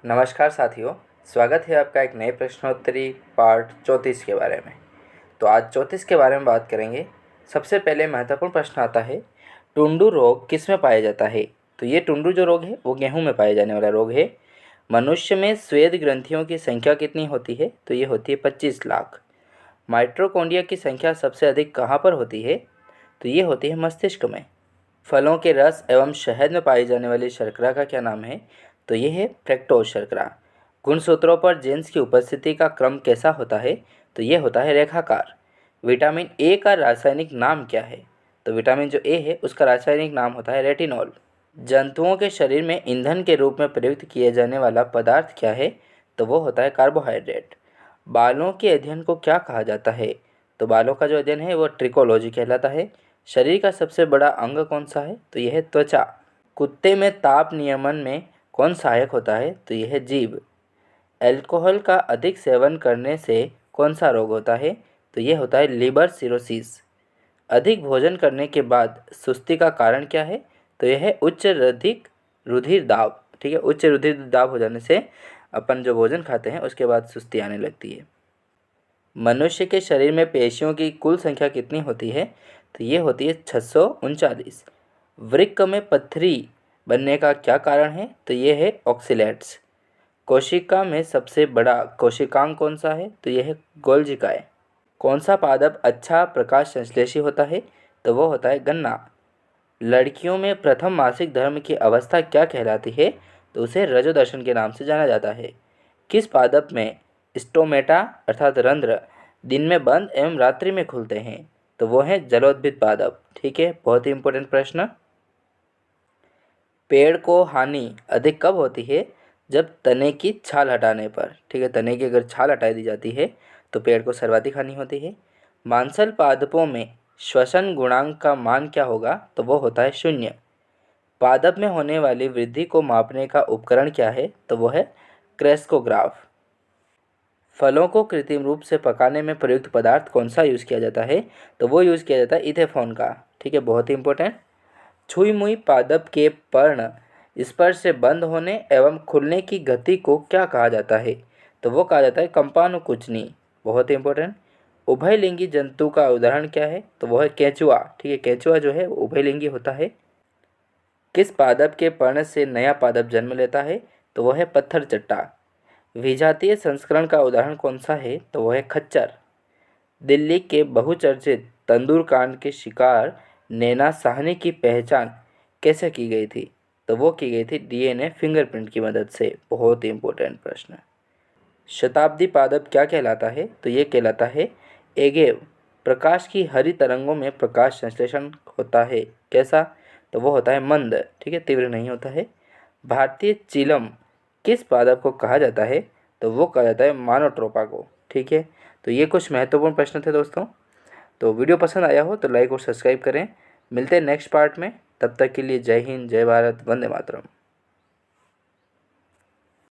नमस्कार साथियों, स्वागत है आपका एक नए प्रश्नोत्तरी पार्ट 34 के बारे में। तो आज 34 के बारे में बात करेंगे। सबसे पहले महत्वपूर्ण प्रश्न आता है, टुंडू रोग किस में पाया जाता है? तो ये टुंडू जो रोग है वो गेहूं में पाया जाने वाला रोग है। मनुष्य में स्वेद ग्रंथियों की संख्या कितनी होती है? तो ये होती है 25 लाख। माइटोकॉन्ड्रिया की संख्या सबसे अधिक कहाँ पर होती है? तो ये होती है मस्तिष्क में। फलों के रस एवं शहद में पाई जाने वाली शर्करा का क्या नाम है? तो ये है फ्रक्टोज शर्करा। गुणसूत्रों पर जीन्स की उपस्थिति का क्रम कैसा होता है? तो ये होता है रेखाकार। विटामिन ए का रासायनिक नाम क्या है? तो विटामिन जो ए है उसका रासायनिक नाम होता है रेटिनॉल। जंतुओं के शरीर में ईंधन के रूप में प्रयुक्त किए जाने वाला पदार्थ क्या है? तो वो होता है कार्बोहाइड्रेट। बालों के अध्ययन को क्या कहा जाता है? तो बालों का जो अध्ययन है वो ट्रिकोलॉजी कहलाता है। शरीर का सबसे बड़ा अंग कौन सा है? तो यह है त्वचा। कुत्ते में ताप नियमन में कौन सहायक होता है? तो यह है जीभ। अल्कोहल का अधिक सेवन करने से कौन सा रोग होता है? तो यह होता है लिवर सिरोसिस। अधिक भोजन करने के बाद सुस्ती का कारण क्या है? तो यह है उच्च रुधिर दाब। ठीक है, उच्च रुधिर दाब हो जाने से अपन जो भोजन खाते हैं उसके बाद सुस्ती आने लगती है। मनुष्य के शरीर में पेशियों की कुल संख्या कितनी होती है? तो ये होती है 639। वृक्क में पत्थरी बनने का क्या कारण है? तो ये है ऑक्सीलेट्स। कोशिका में सबसे बड़ा कोशिकांग कौन सा है? तो यह है गोल्जिकाएं। कौन सा पादप अच्छा प्रकाश संश्लेषी होता है? तो वो होता है गन्ना। लड़कियों में प्रथम मासिक धर्म की अवस्था क्या कहलाती है? तो उसे रजोदर्शन के नाम से जाना जाता है। किस पादप में स्टोमेटा अर्थात रंध्र दिन में बंद एवं रात्रि में खुलते हैं? तो वो है जलोद्भिद पादप। ठीक है, बहुत ही इंपॉर्टेंट प्रश्न। पेड़ को हानि अधिक कब होती है? जब तने की छाल हटाने पर। ठीक है, तने की अगर छाल हटा दी जाती है तो पेड़ को सर्वाधिक हानि होती है। मांसल पादपों में श्वसन गुणांक का मान क्या होगा? तो वो होता है 0। पादप में होने वाली वृद्धि को मापने का उपकरण क्या है? तो वो है क्रेस्कोग्राफ। फलों को कृत्रिम रूप से पकाने में प्रयुक्त पदार्थ कौन सा यूज़ किया जाता है? तो वो यूज़ किया जाता है इथेफॉन का। ठीक है, बहुत ही इंपॉर्टेंट। छुई मुई पादप के पर्ण स्पर्श से बंद होने एवं खुलने की गति को क्या कहा जाता है? तो वो कहा जाता है कंपानुकुचनी। बहुत ही इंपॉर्टेंट। उभयलिंगी जंतु का उदाहरण क्या है? तो वो है केंचुआ। ठीक है, केंचुआ जो है उभयलिंगी होता है। किस पादप के पर्ण से नया पादप जन्म लेता है? तो वह है पत्थर चट्टा। विजातीय संस्करण का उदाहरण कौन सा है? तो वह है खच्चर। दिल्ली के बहुचर्चित तंदूर कांड के शिकार नैना साहनी की पहचान कैसे की गई थी? तो वो की गई थी डीएनए फिंगरप्रिंट की मदद से। बहुत ही इंपॉर्टेंट प्रश्न। शताब्दी पादप क्या कहलाता है? तो ये कहलाता है एगेव। प्रकाश की हरी तरंगों में प्रकाश संश्लेषण होता है कैसा? तो वो होता है मंद। ठीक है, तीव्र नहीं होता है। भारतीय चीलम किस पादप को कहा जाता है? तो वो कहा जाता है मानोट्रोपा को। ठीक है, तो ये कुछ महत्वपूर्ण प्रश्न थे दोस्तों। तो वीडियो पसंद आया हो तो लाइक और सब्सक्राइब करें। मिलते हैं नेक्स्ट पार्ट में, तब तक के लिए जय हिंद, जय भारत, वंदे मातरम।